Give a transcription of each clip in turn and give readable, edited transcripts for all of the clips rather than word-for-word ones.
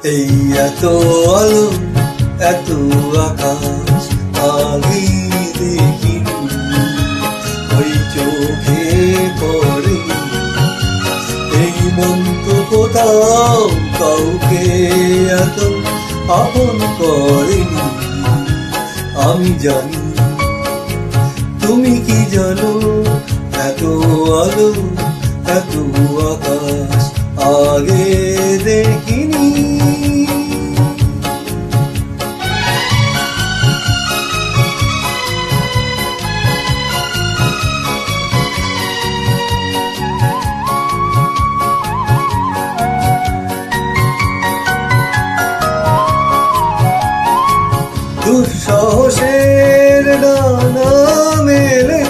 এই এত আলো এত আকাশ আগে দেখিনি, ওই চোখে পড়ে এই মন তো কোথাও কাউকে এত আপন করেনি। আমি জানি তুমি কি জানো, এত আলো এত আকাশ আগে দেখিনি। দুঃসাহসের ডানা মেলে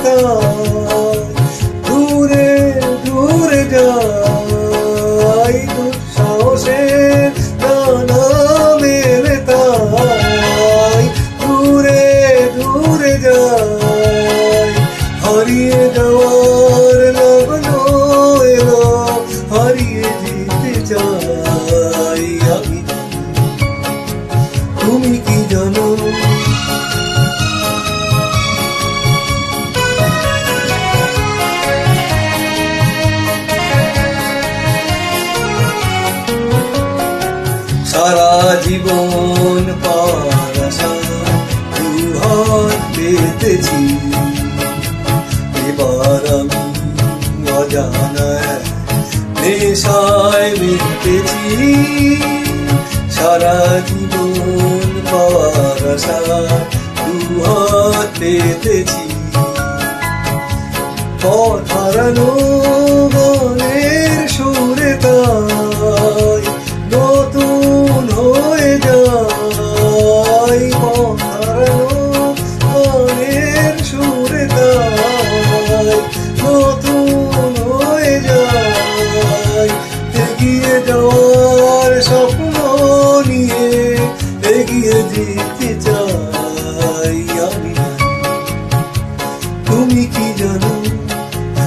দূরে দূরে যাই, দুঃসাহসের ডানা মেলে দূরে দূরে যাই। হারিয়ে যাওয়ার লগ্ন এলো, হারিয়ে যেতে চাই আমি। তুমি কি জানো, সারা জীবন পাওয়ার আশা দুহাত পেতেছি, এবার আমি অজানা নেশায় মেতেছি। সারা জীবন পাওয়ার আশা দুহাত পেতেছি, পথ হারানো মনের সুরে তাই নতুন হয়ে যায়। পথ হারানো মনের সুরে তাই নতুন হয়ে যায়। এগিয়ে যাওয়ার স্বপ্ন নিয়ে এগিয়ে যেতে চাই আমি। তুমি কি জানো,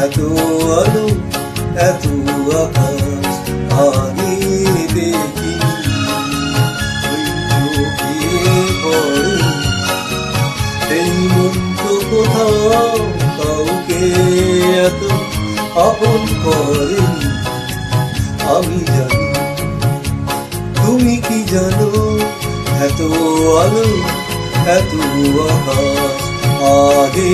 এত আলো এত আকাশ আগে দেখিনি, ওই চোখে পড়ে এই মন তো কোথাও কাউকে এত আপন করেনি। আমি জানি তুমি কি জানো, এত আলো এত আকাশ আগে